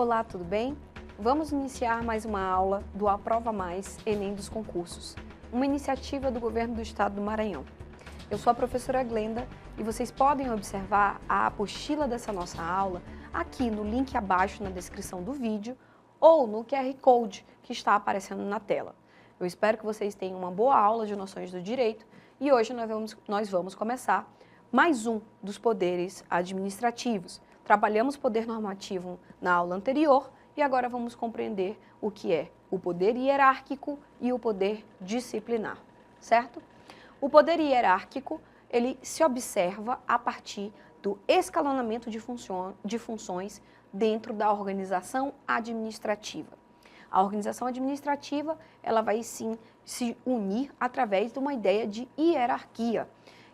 Olá, tudo bem? Vamos iniciar mais uma aula do Aprova Mais Enem dos Concursos, uma iniciativa do Governo do Estado do Maranhão. Eu sou a professora Glenda e vocês podem observar a apostila dessa nossa aula aqui no link abaixo na descrição do vídeo ou no QR Code que está aparecendo na tela. Eu espero que vocês tenham uma boa aula de noções do direito e hoje nós vamos começar mais um dos poderes administrativos. Trabalhamos poder normativo na aula anterior e agora vamos compreender o que é o poder hierárquico e o poder disciplinar, certo? O poder hierárquico, ele se observa a partir do escalonamento de funções dentro da organização administrativa. A organização administrativa, ela vai sim se unir através de uma ideia de hierarquia.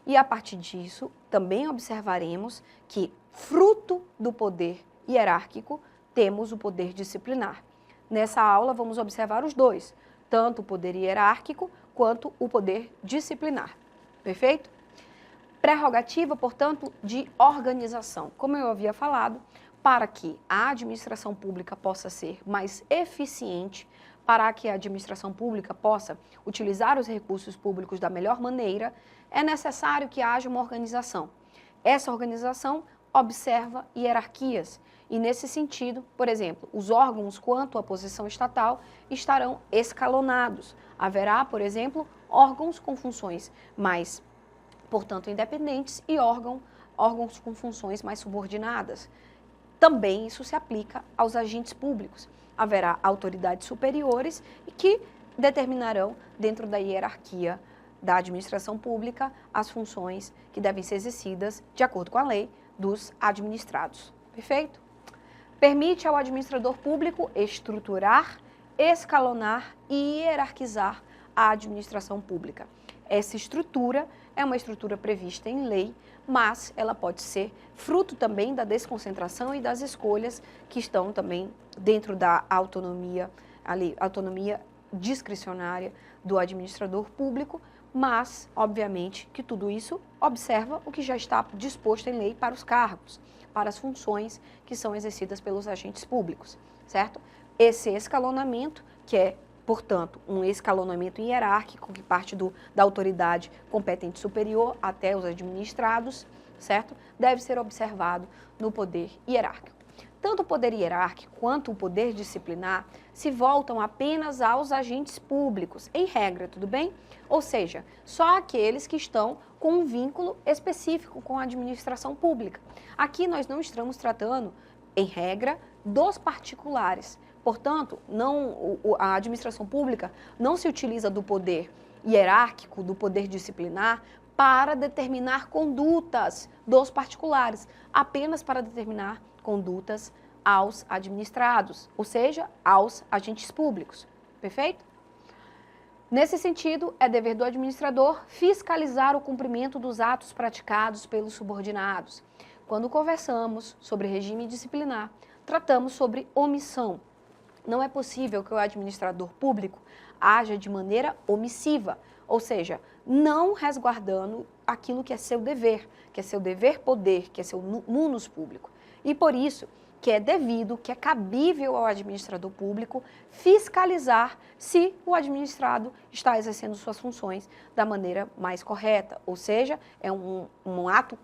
E a partir disso, também observaremos que, fruto do poder hierárquico, temos o poder disciplinar. Nessa aula, vamos observar os dois, tanto o poder hierárquico quanto o poder disciplinar. Perfeito? Prerrogativa, portanto, de organização. Como eu havia falado, para que a administração pública possa ser mais eficiente, para que a administração pública possa utilizar os recursos públicos da melhor maneira, é necessário que haja uma organização. Essa organização observa hierarquias e, nesse sentido, por exemplo, os órgãos quanto à posição estatal estarão escalonados. Haverá, por exemplo, órgãos com funções mais, portanto, independentes e órgãos com funções mais subordinadas. Também isso se aplica aos agentes públicos. Haverá autoridades superiores que determinarão, dentro da hierarquia da administração pública, as funções que devem ser exercidas de acordo com a lei dos administrados. Perfeito? Permite ao administrador público estruturar, escalonar e hierarquizar a administração pública. Essa estrutura é uma estrutura prevista em lei, mas ela pode ser fruto também da desconcentração e das escolhas que estão também dentro da autonomia discricionária do administrador público, mas, obviamente, que tudo isso observa o que já está disposto em lei para os cargos, para as funções que são exercidas pelos agentes públicos, certo? Esse escalonamento, que é, portanto, um escalonamento hierárquico que parte da autoridade competente superior até os administrados, certo? Deve ser observado no poder hierárquico. Tanto o poder hierárquico quanto o poder disciplinar se voltam apenas aos agentes públicos, em regra, tudo bem? Ou seja, só aqueles que estão com um vínculo específico com a administração pública. Aqui nós não estamos tratando, em regra, dos particulares. Portanto, a administração pública não se utiliza do poder hierárquico, do poder disciplinar, para determinar condutas dos particulares, apenas para determinar condutas aos administrados, ou seja, aos agentes públicos. Perfeito? Nesse sentido, é dever do administrador fiscalizar o cumprimento dos atos praticados pelos subordinados. Quando conversamos sobre regime disciplinar, tratamos sobre omissão. Não é possível que o administrador público haja de maneira omissiva, ou seja, não resguardando aquilo que é seu dever poder, que é seu munus público. E por isso que é devido, que é cabível ao administrador público fiscalizar se o administrado está exercendo suas funções da maneira mais correta, ou seja, é um ato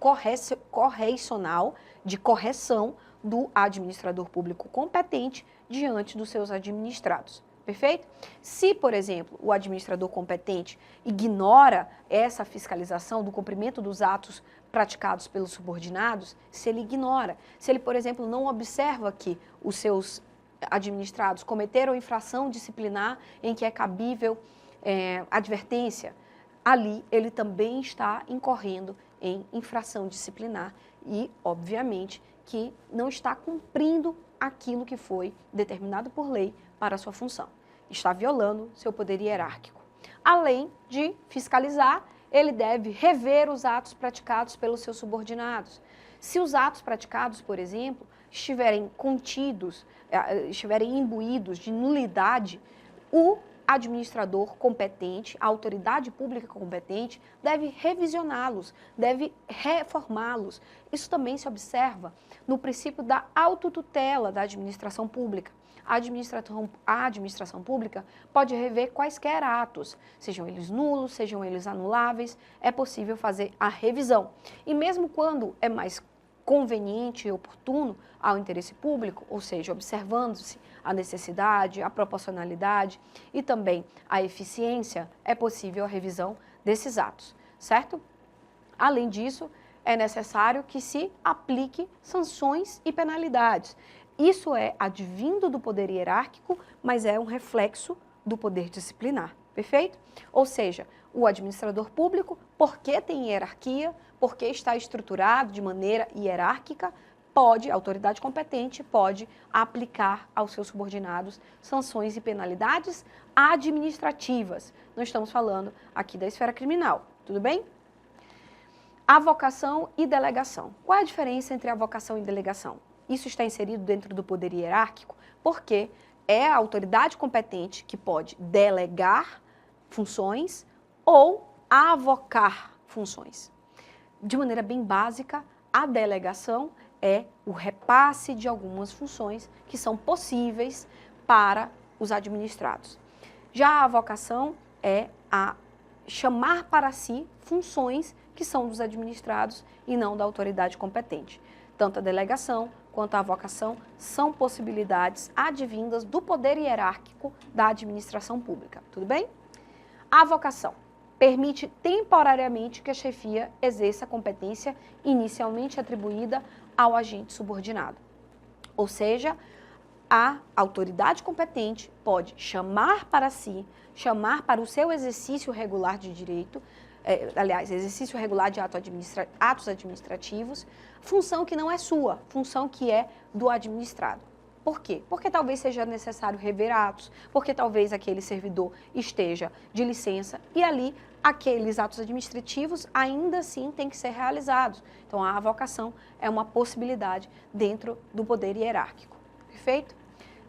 correcional de correção do administrador público competente diante dos seus administrados. Perfeito? Se, por exemplo, o administrador competente ignora essa fiscalização do cumprimento dos atos praticados pelos subordinados, se ele ignora, se ele, por exemplo, não observa que os seus administrados cometeram infração disciplinar em que é cabível advertência, ali ele também está incorrendo em infração disciplinar e, obviamente, que não está cumprindo aquilo que foi determinado por lei para a sua função. Está violando seu poder hierárquico. Além de fiscalizar, ele deve rever os atos praticados pelos seus subordinados. Se os atos praticados, por exemplo, estiverem contidos, estiverem imbuídos de nulidade, o administrador competente, a autoridade pública competente, deve revisioná-los, deve reformá-los. Isso também se observa no princípio da autotutela da administração pública. A administração pública pode rever quaisquer atos, sejam eles nulos, sejam eles anuláveis, é possível fazer a revisão. E mesmo quando é mais conveniente e oportuno ao interesse público, ou seja, observando-se a necessidade, a proporcionalidade e também a eficiência, é possível a revisão desses atos, certo? Além disso, é necessário que se aplique sanções e penalidades. Isso é advindo do poder hierárquico, mas é um reflexo do poder disciplinar, perfeito? Ou seja, o administrador público, porque tem hierarquia, porque está estruturado de maneira hierárquica, a autoridade competente pode aplicar aos seus subordinados sanções e penalidades administrativas. Não estamos falando aqui da esfera criminal, tudo bem? Avocação e delegação. Qual é a diferença entre avocação e delegação? Isso está inserido dentro do poder hierárquico porque é a autoridade competente que pode delegar funções ou avocar funções. De maneira bem básica, a delegação é o repasse de algumas funções que são possíveis para os administrados. Já a avocação é a chamar para si funções que são dos administrados e não da autoridade competente. Tanto a delegação quanto a avocação são possibilidades advindas do poder hierárquico da administração pública, tudo bem? A avocação permite temporariamente que a chefia exerça a competência inicialmente atribuída ao agente subordinado. Ou seja, a autoridade competente pode chamar para si, chamar para o seu exercício regular de direito, exercício regular de atos administrativos, função que não é sua, função que é do administrado. Por quê? Porque talvez seja necessário rever atos, porque talvez aquele servidor esteja de licença e ali aqueles atos administrativos ainda assim têm que ser realizados. Então, a avocação é uma possibilidade dentro do poder hierárquico, perfeito?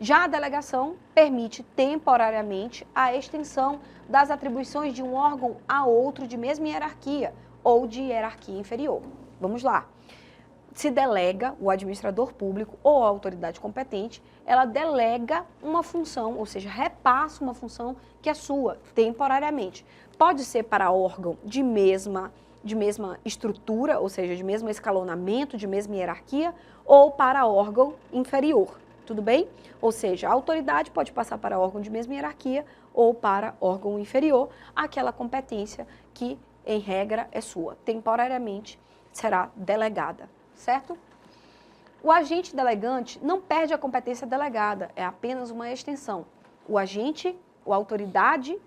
Já a delegação permite temporariamente a extensão das atribuições de um órgão a outro de mesma hierarquia ou de hierarquia inferior. Vamos lá. Se delega, o administrador público ou a autoridade competente, ela delega uma função, ou seja, repassa uma função que é sua, temporariamente. Pode ser para órgão de mesma estrutura, ou seja, de mesmo escalonamento, de mesma hierarquia, ou para órgão inferior, tudo bem? Ou seja, a autoridade pode passar para órgão de mesma hierarquia ou para órgão inferior, aquela competência que, em regra, é sua, temporariamente será delegada. Certo? O agente delegante não perde a competência delegada, é apenas uma extensão. O agente, a autoridade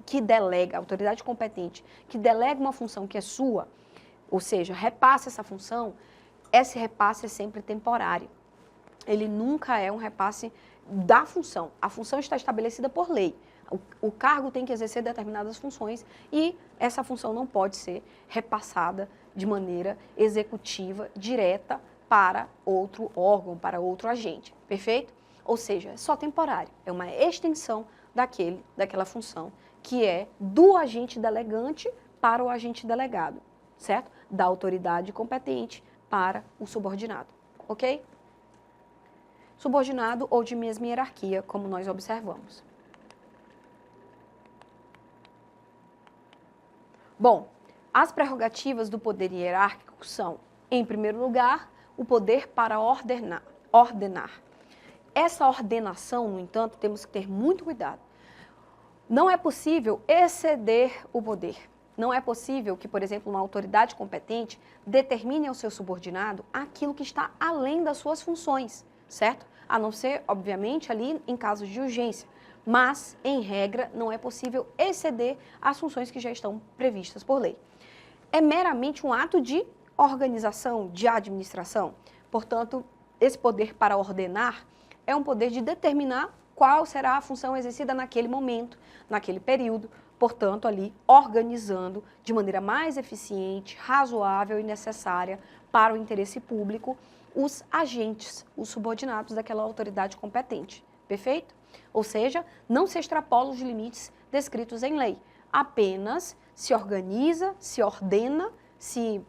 que delega, a autoridade competente, que delega uma função que é sua, ou seja, repassa essa função, esse repasse é sempre temporário. Ele nunca é um repasse da função. A função está estabelecida por lei. O cargo tem que exercer determinadas funções e essa função não pode ser repassada de maneira executiva, direta, para outro órgão, para outro agente, perfeito? Ou seja, é só temporário, é uma extensão daquela função que é do agente delegante para o agente delegado, certo? Da autoridade competente para o subordinado, ok? Subordinado ou de mesma hierarquia, como nós observamos. Bom, as prerrogativas do poder hierárquico são, em primeiro lugar, o poder para ordenar. Essa ordenação, no entanto, temos que ter muito cuidado. Não é possível exceder o poder. Não é possível que, por exemplo, uma autoridade competente determine ao seu subordinado aquilo que está além das suas funções, certo? A não ser, obviamente, ali em casos de urgência. Mas, em regra, não é possível exceder as funções que já estão previstas por lei. É meramente um ato de organização, de administração. Portanto, esse poder para ordenar é um poder de determinar qual será a função exercida naquele momento, naquele período, portanto, ali organizando de maneira mais eficiente, razoável e necessária para o interesse público os agentes, os subordinados daquela autoridade competente. Perfeito? Ou seja, não se extrapola os limites descritos em lei, apenas se organiza, se ordena, se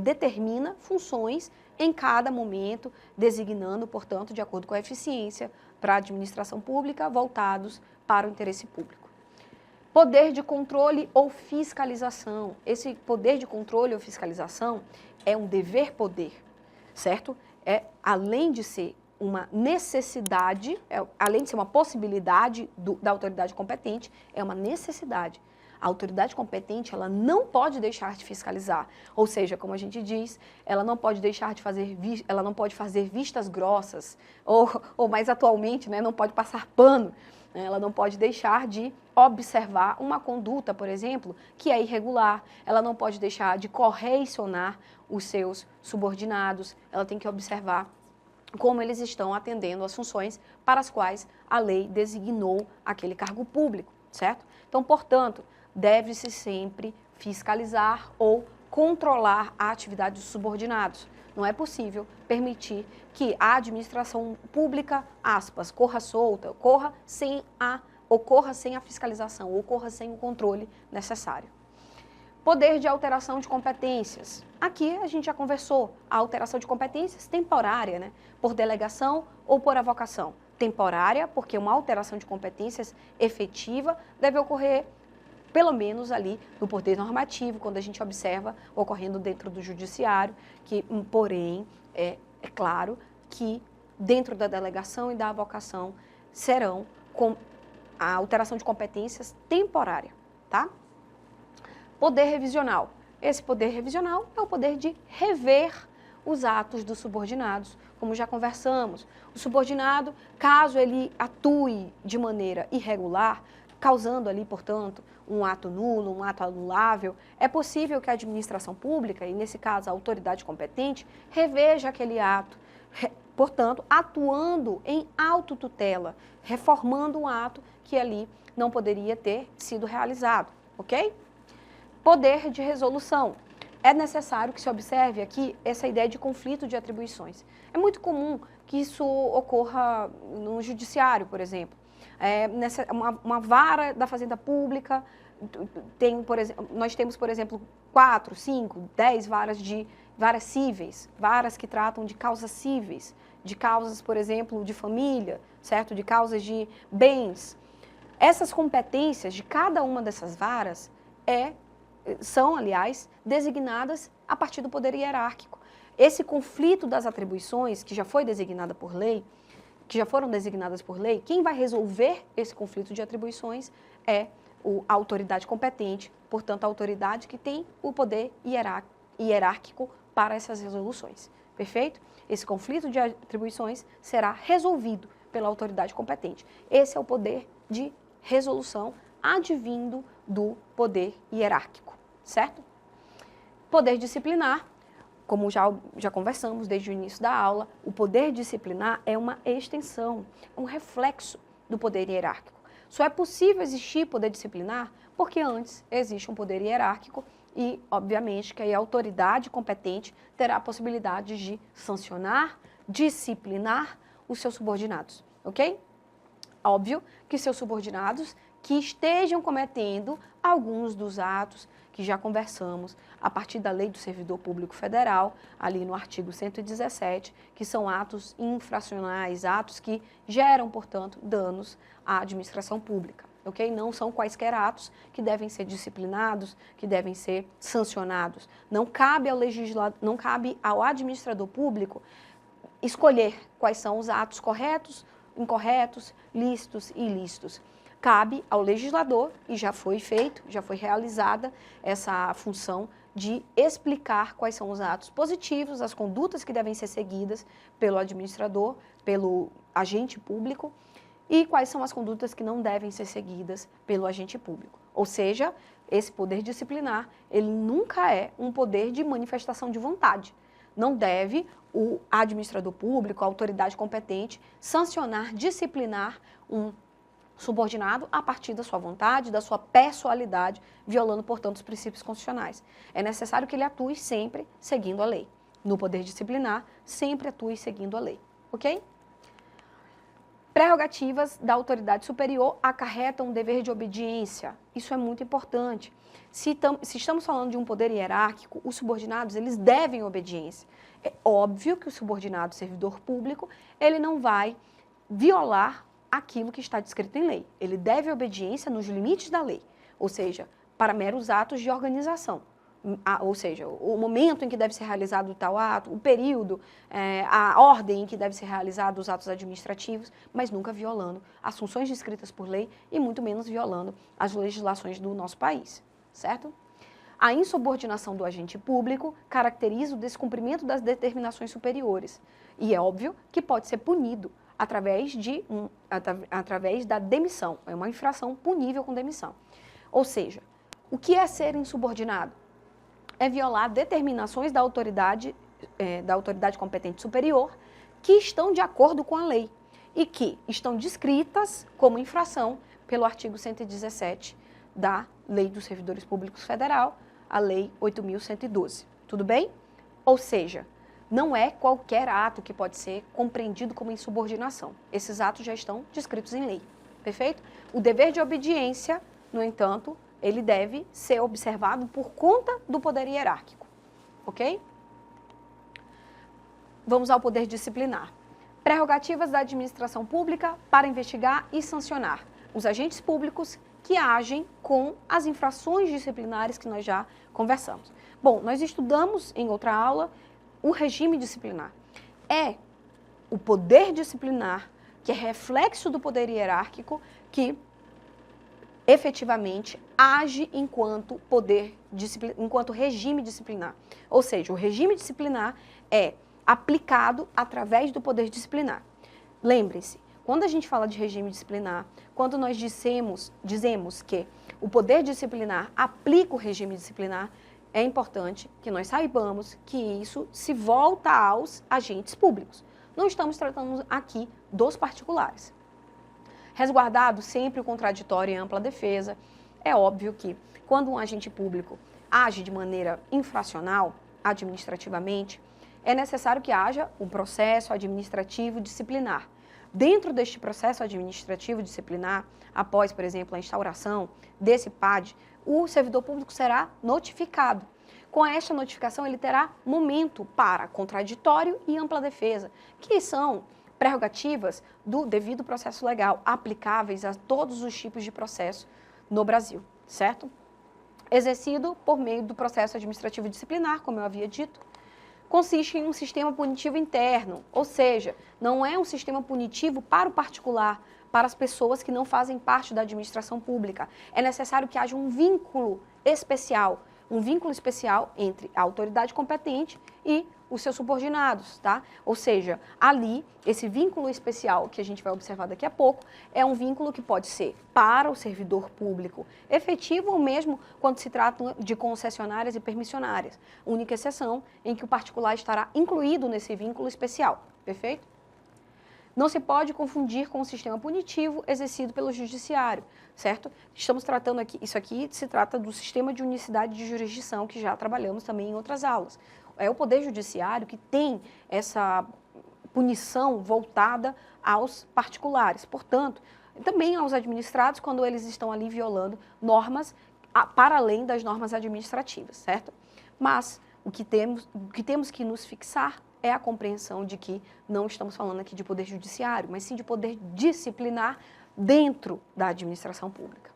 determina funções em cada momento, designando, portanto, de acordo com a eficiência para a administração pública, voltados para o interesse público. Poder de controle ou fiscalização. Esse poder de controle ou fiscalização é um dever-poder, certo? Além de ser uma necessidade, além de ser uma possibilidade da autoridade competente, é uma necessidade. A autoridade competente, ela não pode deixar de fiscalizar, ou seja, como a gente diz, ela não pode deixar de ela não pode fazer vistas grossas, ou mais atualmente, né, não pode passar pano, né, ela não pode deixar de observar uma conduta, por exemplo, que é irregular, ela não pode deixar de correcionar os seus subordinados, ela tem que observar como eles estão atendendo às funções para as quais a lei designou aquele cargo público, certo? Então, portanto, deve-se sempre fiscalizar ou controlar a atividade dos subordinados. Não é possível permitir que a administração pública, aspas, corra solta, ocorra sem a fiscalização, ocorra sem o controle necessário. Poder de alteração de competências. Aqui a gente já conversou, a alteração de competências temporária, né? Por delegação ou por avocação. Temporária, porque uma alteração de competências efetiva deve ocorrer pelo menos ali no poder normativo, quando a gente observa ocorrendo dentro do judiciário, que, porém, é claro que dentro da delegação e da avocação serão com a alteração de competências temporária, tá? Poder revisional. Esse poder revisional é o poder de rever os atos dos subordinados, como já conversamos. O subordinado, caso ele atue de maneira irregular, causando ali, portanto, um ato nulo, um ato anulável, é possível que a administração pública, e nesse caso a autoridade competente, reveja aquele ato, portanto, atuando em autotutela, reformando um ato que ali não poderia ter sido realizado, ok? Poder de resolução. É necessário que se observe aqui essa ideia de conflito de atribuições. É muito comum que isso ocorra no judiciário, por exemplo. Uma vara da Fazenda Pública, nós temos, por exemplo, 4, 5, 10 varas cíveis, varas que tratam de causas cíveis, de causas, por exemplo, de família, certo? De causas de bens. Essas competências de cada uma dessas varas são, aliás, designadas a partir do poder hierárquico. Esse conflito das atribuições, que já foi designada por lei, que já foram designadas por lei, quem vai resolver esse conflito de atribuições é a autoridade competente, portanto, a autoridade que tem o poder hierárquico para essas resoluções. Perfeito? Esse conflito de atribuições será resolvido pela autoridade competente. Esse é o poder de resolução advindo do poder hierárquico, certo? Poder disciplinar. Como já conversamos desde o início da aula, o poder disciplinar é uma extensão, um reflexo do poder hierárquico. Só é possível existir poder disciplinar porque antes existe um poder hierárquico e, obviamente, que a autoridade competente terá a possibilidade de sancionar, disciplinar os seus subordinados, ok? Óbvio que seus subordinados que estejam cometendo alguns dos atos que já conversamos a partir da Lei do Servidor Público Federal, ali no artigo 117, que são atos infracionais, atos que geram, portanto, danos à administração pública, ok? Não são quaisquer atos que devem ser disciplinados, que devem ser sancionados. Não cabe ao administrador público escolher quais são os atos corretos, incorretos, lícitos e ilícitos. Cabe ao legislador, e já foi feito, já foi realizada essa função de explicar quais são os atos positivos, as condutas que devem ser seguidas pelo administrador, pelo agente público, e quais são as condutas que não devem ser seguidas pelo agente público. Ou seja, esse poder disciplinar, ele nunca é um poder de manifestação de vontade. Não deve o administrador público, a autoridade competente, sancionar, disciplinar um subordinado a partir da sua vontade, da sua pessoalidade, violando, portanto, os princípios constitucionais. É necessário que ele atue sempre seguindo a lei. No poder disciplinar, sempre atue seguindo a lei, ok? Prerrogativas da autoridade superior acarretam um dever de obediência. Isso é muito importante. Se estamos falando de um poder hierárquico, os subordinados, eles devem obediência. É óbvio que o subordinado servidor público, ele não vai violar aquilo que está descrito em lei. Ele deve obediência nos limites da lei, ou seja, para meros atos de organização. Ou seja, o momento em que deve ser realizado tal ato, o período, a ordem em que deve ser realizado os atos administrativos, mas nunca violando as funções descritas por lei e muito menos violando as legislações do nosso país, certo? A insubordinação do agente público caracteriza o descumprimento das determinações superiores e é óbvio que pode ser punido através da demissão. É uma infração punível com demissão. Ou seja, o que é ser insubordinado? É violar determinações da autoridade competente superior que estão de acordo com a lei e que estão descritas como infração pelo artigo 117 da Lei dos Servidores Públicos Federal, a Lei 8.112. Tudo bem? Ou seja, não é qualquer ato que pode ser compreendido como insubordinação. Esses atos já estão descritos em lei. Perfeito? O dever de obediência, no entanto, ele deve ser observado por conta do poder hierárquico, ok? Vamos ao poder disciplinar. Prerrogativas da administração pública para investigar e sancionar os agentes públicos que agem com as infrações disciplinares que nós já conversamos. Bom, nós estudamos em outra aula o regime disciplinar. É o poder disciplinar, que é reflexo do poder hierárquico, que efetivamente age enquanto regime disciplinar. Ou seja, o regime disciplinar é aplicado através do poder disciplinar. Lembre-se, quando a gente fala de regime disciplinar, quando nós dizemos que o poder disciplinar aplica o regime disciplinar, é importante que nós saibamos que isso se volta aos agentes públicos. Não estamos tratando aqui dos particulares. Resguardado sempre o contraditório e ampla defesa, é óbvio que quando um agente público age de maneira infracional, administrativamente, é necessário que haja um processo administrativo disciplinar. Dentro deste processo administrativo disciplinar, após, por exemplo, a instauração desse PAD, o servidor público será notificado. Com esta notificação, ele terá momento para contraditório e ampla defesa, que são prerrogativas do devido processo legal, aplicáveis a todos os tipos de processo no Brasil, certo? Exercido por meio do processo administrativo disciplinar, como eu havia dito, consiste em um sistema punitivo interno, ou seja, não é um sistema punitivo para o particular, para as pessoas que não fazem parte da administração pública. É necessário que haja um vínculo especial entre a autoridade competente e os seus subordinados, tá? Ou seja, ali, esse vínculo especial que a gente vai observar daqui a pouco, é um vínculo que pode ser para o servidor público efetivo ou mesmo quando se trata de concessionárias e permissionárias. Única exceção em que o particular estará incluído nesse vínculo especial, perfeito? Não se pode confundir com o sistema punitivo exercido pelo judiciário, certo? Estamos tratando aqui, isso aqui se trata do sistema de unicidade de jurisdição, que já trabalhamos também em outras aulas. É o Poder Judiciário que tem essa punição voltada aos particulares, portanto, também aos administrados quando eles estão ali violando normas para além das normas administrativas, certo? Mas o que temos que nos fixar é a compreensão de que não estamos falando aqui de poder judiciário, mas sim de poder disciplinar dentro da administração pública.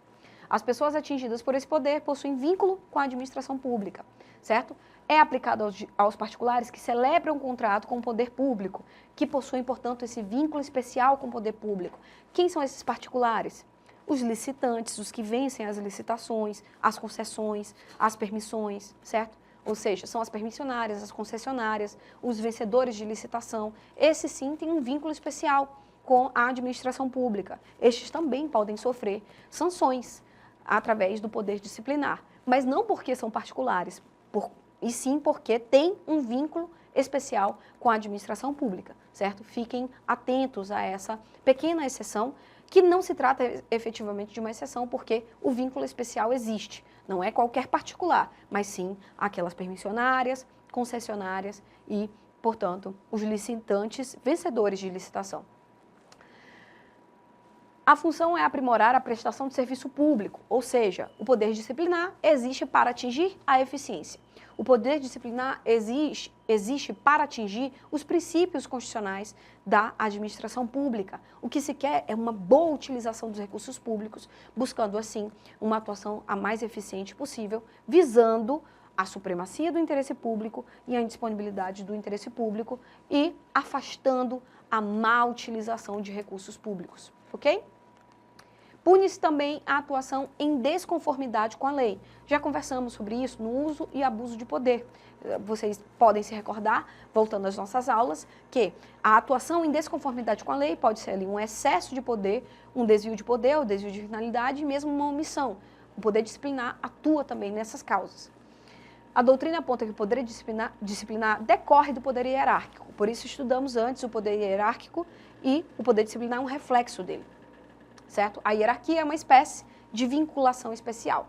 As pessoas atingidas por esse poder possuem vínculo com a administração pública, certo? É aplicado aos particulares que celebram um contrato com o poder público, que possuem, portanto, esse vínculo especial com o poder público. Quem são esses particulares? Os licitantes, os que vencem as licitações, as concessões, as permissões, certo? Ou seja, são as permissionárias, as concessionárias, os vencedores de licitação. Esses sim têm um vínculo especial com a administração pública. Estes também podem sofrer sanções através do poder disciplinar, mas não porque são particulares, e sim porque têm um vínculo especial com a administração pública, certo? Fiquem atentos a essa pequena exceção, que não se trata efetivamente de uma exceção, porque o vínculo especial existe. Não é qualquer particular, mas sim aquelas permissionárias, concessionárias e, portanto, os licitantes vencedores de licitação. A função é aprimorar a prestação de serviço público, ou seja, o poder disciplinar existe para atingir a eficiência. O poder disciplinar existe para atingir os princípios constitucionais da administração pública. O que se quer é uma boa utilização dos recursos públicos, buscando, assim, uma atuação a mais eficiente possível, visando a supremacia do interesse público e a indisponibilidade do interesse público e afastando a má utilização de recursos públicos, ok? Pune-se também a atuação em desconformidade com a lei. Já conversamos sobre isso no uso e abuso de poder. Vocês podem se recordar, voltando às nossas aulas, que a atuação em desconformidade com a lei pode ser ali um excesso de poder, um desvio de poder, ou desvio de finalidade, e mesmo uma omissão. O poder disciplinar atua também nessas causas. A doutrina aponta que o poder disciplinar decorre do poder hierárquico. Por isso estudamos antes o poder hierárquico e o poder disciplinar é um reflexo dele. Certo? A hierarquia é uma espécie de vinculação especial.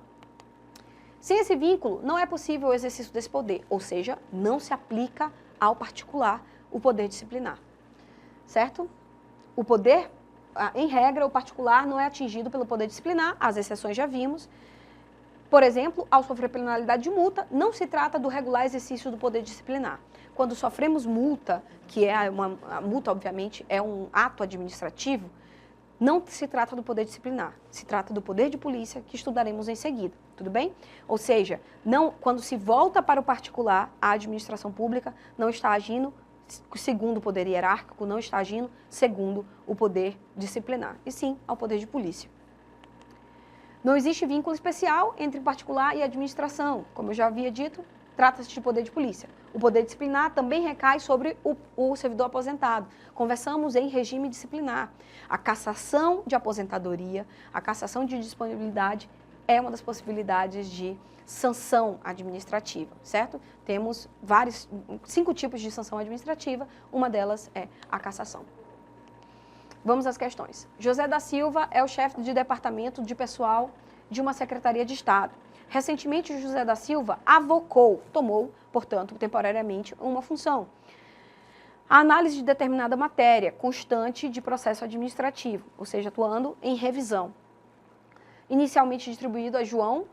Sem esse vínculo, não é possível o exercício desse poder, ou seja, não se aplica ao particular o poder disciplinar. Certo? O poder, em regra, o particular não é atingido pelo poder disciplinar, as exceções já vimos. Por exemplo, ao sofrer penalidade de multa, não se trata do regular exercício do poder disciplinar. Quando sofremos multa, que é a multa, obviamente, é um ato administrativo, não se trata do poder disciplinar, se trata do poder de polícia, que estudaremos em seguida, tudo bem? Ou seja, quando se volta para o particular, a administração pública não está agindo segundo o poder hierárquico, não está agindo segundo o poder disciplinar, e sim ao poder de polícia. Não existe vínculo especial entre particular e administração, como eu já havia dito, trata-se de poder de polícia. O poder disciplinar também recai sobre o servidor aposentado. Conversamos em regime disciplinar. A cassação de aposentadoria, a cassação de disponibilidade é uma das possibilidades de sanção administrativa, certo? Temos 5 tipos de sanção administrativa, uma delas é a cassação. Vamos às questões. José da Silva é o chefe de departamento de pessoal de uma secretaria de Estado. Recentemente, José da Silva tomou, portanto, temporariamente, uma função. A análise de determinada matéria constante de processo administrativo, ou seja, atuando em revisão. Inicialmente distribuído a João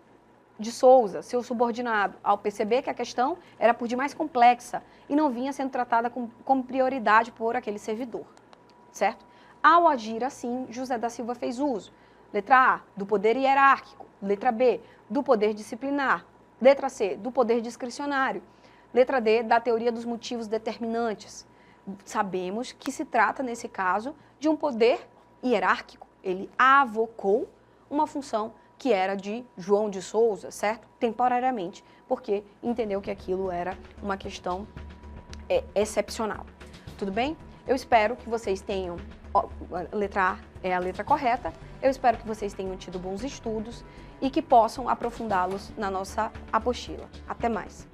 de Souza, seu subordinado, ao perceber que a questão era por demais complexa e não vinha sendo tratada como prioridade por aquele servidor, certo? Ao agir assim, José da Silva fez uso, letra A, do poder hierárquico, letra B, do poder disciplinar, letra C, do poder discricionário, letra D, da teoria dos motivos determinantes. Sabemos que se trata, nesse caso, de um poder hierárquico. Ele avocou uma função que era de João de Souza, certo? Temporariamente, porque entendeu que aquilo era uma questão excepcional. Tudo bem? Eu espero que vocês tenham, a letra A é a letra correta, eu espero que vocês tenham tido bons estudos e que possam aprofundá-los na nossa apostila. Até mais!